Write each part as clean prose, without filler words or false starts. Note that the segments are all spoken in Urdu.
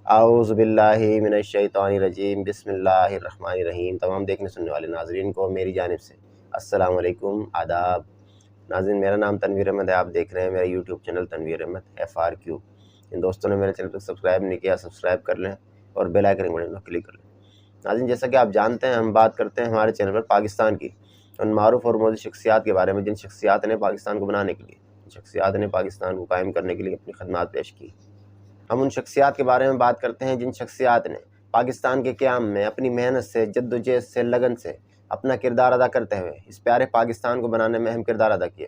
اعوذ باللہ من الشیطان الرجیم، بسم اللہ الرحمن الرحیم۔ تمام دیکھنے سننے والے ناظرین کو میری جانب سے السلام علیکم، آداب۔ ناظرین، میرا نام تنویر احمد ہے، آپ دیکھ رہے ہیں میرا YouTube channel Tanveer Ahmed FRQ۔ ان دوستوں نے میرے چینل کو سبسکرائب نہیں کیا، سبسکرائب کر لیں اور بیل آئیکن بٹن کو کلک کر لیں۔ ناظرین، جیسا کہ آپ جانتے ہیں، ہم بات کرتے ہیں ہمارے چینل پر پاکستان کی ان معروف اور موزوں شخصیات کے بارے میں جن شخصیات نے پاکستان کو بنانے کے لیے، جن شخصیات نے پاکستان کو قائم کرنے کے لیے اپنی خدمات پیش کی۔ ہم ان شخصیات کے بارے میں بات کرتے ہیں جن شخصیات نے پاکستان کے قیام میں اپنی محنت سے، جد و جہد سے، لگن سے اپنا کردار ادا کرتے ہوئے اس پیارے پاکستان کو بنانے میں اہم کردار ادا کیا۔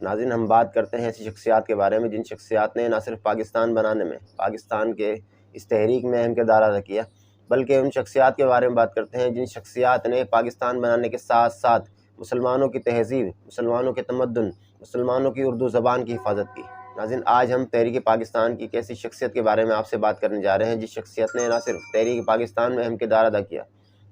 ناظرین، ہم بات کرتے ہیں ایسی شخصیات کے بارے میں جن شخصیات نے نہ صرف پاکستان بنانے میں، پاکستان کے اس تحریک میں اہم کردار ادا کیا، بلکہ ان شخصیات کے بارے میں بات کرتے ہیں جن شخصیات نے پاکستان بنانے کے ساتھ ساتھ مسلمانوں کی تہذیب، مسلمانوں کے تمدن، مسلمانوں کی اردو زبان کی حفاظت کی۔ ناظرین، آج ہم تحریک پاکستان کی ایک ایسی شخصیت کے بارے میں آپ سے بات کرنے جا رہے ہیں جس شخصیت نے نہ صرف تحریک پاکستان میں اہم کردار ادا کیا،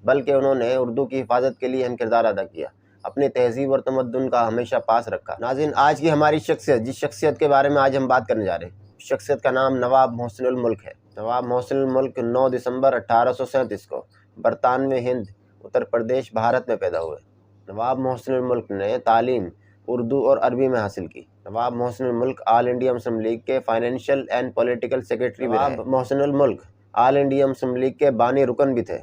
بلکہ انہوں نے اردو کی حفاظت کے لیے اہم کردار ادا کیا، اپنی تہذیب اور تمدن کا ہمیشہ پاس رکھا۔ ناظرین، آج کی ہماری شخصیت، جس شخصیت کے بارے میں آج ہم بات کرنے جا رہے ہیں، اس شخصیت کا نام نواب محسن الملک ہے۔ نواب محسن الملک 9 دسمبر 1837 کو برطانوی ہند، اتر پردیش، بھارت میں پیدا ہوئے۔ نواب محسن الملک نے تعلیم اردو اور عربی میں حاصل کی۔ نواب محسن الملک آل انڈیا مسلم لیگ کے فائنینشیل اینڈ پولیٹیکل سیکرٹری بھی رہے۔ نواب محسن الملک آل انڈیا مسلم لیگ کے بانی رکن بھی تھے۔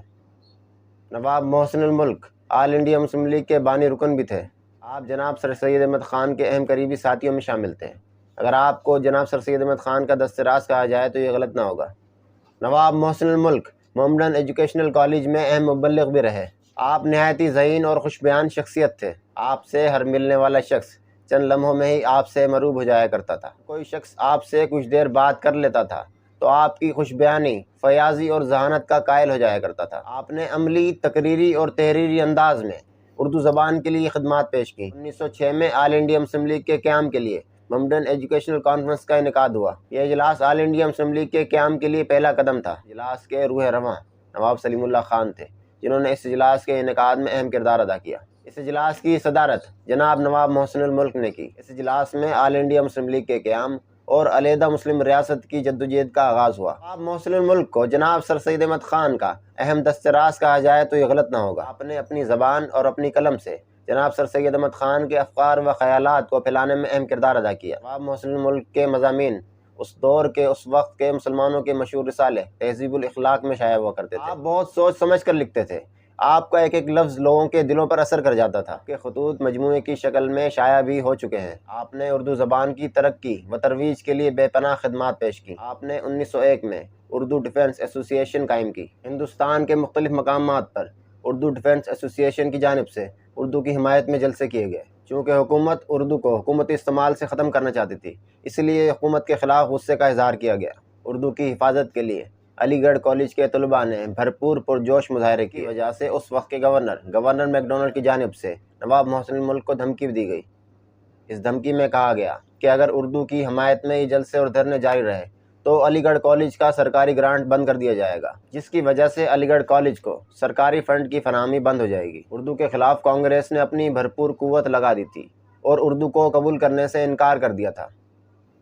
نواب محسن الملک آل انڈیا مسلم لیگ کے بانی رکن بھی تھے۔ آپ جناب سر سید احمد خان کے اہم قریبی ساتھیوں میں شامل تھے۔ اگر آپ کو جناب سر سید احمد خان کا دست راست کہا جائے تو یہ غلط نہ ہوگا۔ نواب محسن الملک محمدن ایجوکیشنل کالج میں اہم مبلغ بھی رہے۔ آپ نہایتی ذہین اور خوش بیان شخصیت تھے۔ آپ سے ہر ملنے والا شخص چند لمحوں میں ہی آپ سے مروب ہو جایا کرتا تھا۔ کوئی شخص آپ سے کچھ دیر بات کر لیتا تھا تو آپ کی خوش بیانی، فیاضی اور ذہانت کا قائل ہو جایا کرتا تھا۔ آپ نے عملی، تقریری اور تحریری انداز میں اردو زبان کے لیے خدمات پیش کی۔ 1906 میں آل انڈیا مسلم لیگ کے قیام کے لیے محمدن ایجوکیشنل کانفرنس کا انعقاد ہوا۔ یہ اجلاس آل انڈیا مسلم لیگ کے قیام کے لیے پہلا قدم تھا۔ اجلاس کے روح رواں نواب سلیم اللہ خان تھے، جنہوں نے اس اجلاس کے انعقاد میں اہم کردار ادا کیا۔ اس اجلاس کی صدارت جناب نواب محسن الملک نے کی۔ اس اجلاس میں آل انڈیا مسلم لیگ کے قیام اور علیحدہ مسلم ریاست کی جدوجہد کا آغاز ہوا۔ نواب محسن الملک کو جناب سر سید احمد خان کا اہم دست راست کہا جائے تو یہ غلط نہ ہوگا۔ آپ نے اپنی زبان اور اپنی قلم سے جناب سر سید احمد خان کے افکار و خیالات کو پھیلانے میں اہم کردار ادا کیا۔ نواب محسن الملک کے مضامین اس دور کے، اس وقت کے مسلمانوں کے مشہور رسالے تہذیب الاخلاق میں شائع ہوا کرتے تھے۔ آپ بہت سوچ سمجھ کر لکھتے تھے۔ آپ کا ایک ایک لفظ لوگوں کے دلوں پر اثر کر جاتا تھا۔ آپ کے خطوط مجموعے کی شکل میں شائع بھی ہو چکے ہیں۔ آپ نے اردو زبان کی ترقی و ترویج کے لیے بے پناہ خدمات پیش کی۔ آپ نے 1901 میں اردو ڈیفنس ایسوسی ایشن قائم کی۔ ہندوستان کے مختلف مقامات پر اردو ڈیفنس ایسوسی ایشن کی جانب سے اردو کی حمایت میں جلسے کیے گئے۔ چونکہ حکومت اردو کو حکومتی استعمال سے ختم کرنا چاہتی تھی، اس لیے حکومت کے خلاف غصے کا اظہار کیا گیا۔ اردو کی حفاظت کے لیے علی گڑھ کالج کے طلباء نے بھرپور پرجوش مظاہرے کی وجہ سے اس وقت کے گورنر میکڈونلڈ کی جانب سے نواب محسن الملک کو دھمکی دی گئی۔ اس دھمکی میں کہا گیا کہ اگر اردو کی حمایت میں یہ جلسے اور دھرنے جاری رہے تو علی گڑھ کالج کا سرکاری گرانٹ بند کر دیا جائے گا، جس کی وجہ سے علی گڑھ کالج کو سرکاری فنڈ کی فراہمی بند ہو جائے گی۔ اردو کے خلاف کانگریس نے اپنی بھرپور قوت لگا دی تھی اور اردو کو قبول کرنے سے انکار کر دیا تھا۔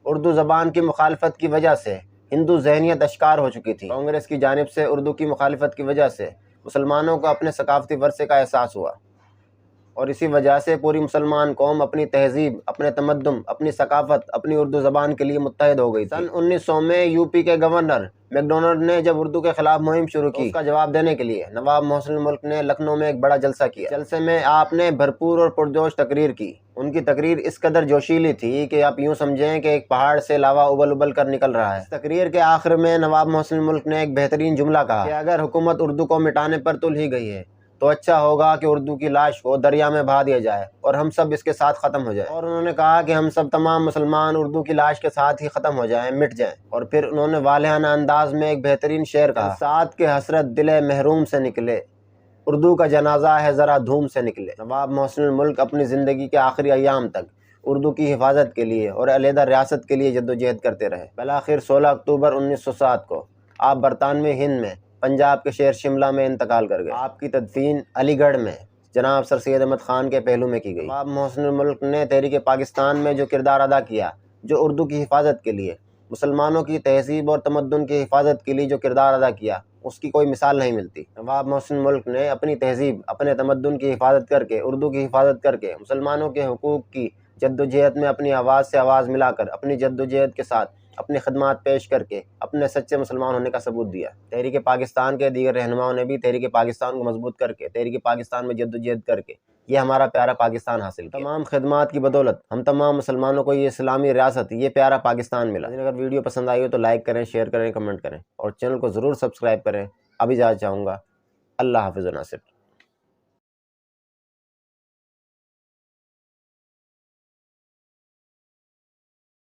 اردو زبان کی مخالفت کی وجہ سے ہندو ذہنیت اشکار ہو چکی تھی۔ کانگریس کی جانب سے اردو کی مخالفت کی وجہ سے مسلمانوں کو اپنے ثقافتی ورثے کا احساس ہوا اور اسی وجہ سے پوری مسلمان قوم اپنی تہذیب، اپنے تمدن، اپنی ثقافت، اپنی اردو زبان کے لیے متحد ہو گئی تھی۔ سن 1900 میں یوپی کے گورنر میکڈونلڈ نے جب اردو کے خلاف مہم شروع کی، اس کا جواب دینے کے لیے نواب محسن الملک نے لکھنؤ میں ایک بڑا جلسہ کیا۔ جلسے میں آپ نے بھرپور اور پرجوش تقریر کی۔ ان کی تقریر اس قدر جوشیلی تھی کہ آپ یوں سمجھیں کہ ایک پہاڑ سے لاوا ابل ابل کر نکل رہا ہے۔ اس تقریر کے آخر میں نواب محسن الملک نے ایک بہترین جملہ کہا کہ اگر حکومت اردو کو مٹانے پر تل ہی گئی ہے تو اچھا ہوگا کہ اردو کی لاش کو دریا میں بہا دیا جائے اور ہم سب اس کے ساتھ ختم ہو جائیں۔ اور انہوں نے کہا کہ ہم سب تمام مسلمان اردو کی لاش کے ساتھ ہی ختم ہو جائیں، مٹ جائیں۔ اور پھر انہوں نے والہانہ انداز میں ایک بہترین شعر کہا، ساتھ کے حسرت دل محروم سے نکلے، اردو کا جنازہ ہے ذرا دھوم سے نکلے۔ نواب محسن الملک اپنی زندگی کے آخری ایام تک اردو کی حفاظت کے لیے اور علیحدہ ریاست کے لیے جدوجہد کرتے رہے۔ بالآخر 16 اکتوبر 1907 کو آپ برطانوی ہند میں پنجاب کے شہر شملہ میں انتقال کر گئے۔ آپ کی تدفین علی گڑھ میں جناب سر سید احمد خان کے پہلو میں کی گئی۔ نواب محسن الملک نے تحریک پاکستان میں جو کردار ادا کیا، جو اردو کی حفاظت کے لیے، مسلمانوں کی تہذیب اور تمدن کی حفاظت کے لیے جو کردار ادا کیا اس کی کوئی مثال نہیں ملتی۔ نواب محسن ملک نے اپنی تہذیب، اپنے تمدن کی حفاظت کر کے، اردو کی حفاظت کر کے، مسلمانوں کے حقوق کی جدوجہد میں اپنی آواز سے آواز ملا کر، اپنی جدوجہد کے ساتھ اپنی خدمات پیش کر کے اپنے سچے مسلمان ہونے کا ثبوت دیا۔ تحریک پاکستان کے دیگر رہنماؤں نے بھی تحریک پاکستان کو مضبوط کر کے، تحریک پاکستان میں جدوجہد کر کے یہ ہمارا پیارا پاکستان حاصل کیا۔ تمام خدمات کی بدولت ہم تمام مسلمانوں کو یہ اسلامی ریاست، یہ پیارا پاکستان ملا۔ اگر ویڈیو پسند آئی ہو تو لائک کریں، شیئر کریں، کمنٹ کریں اور چینل کو ضرور سبسکرائب کریں۔ اب اجازت چاہوں گا۔ اللہ حافظ و ناصر۔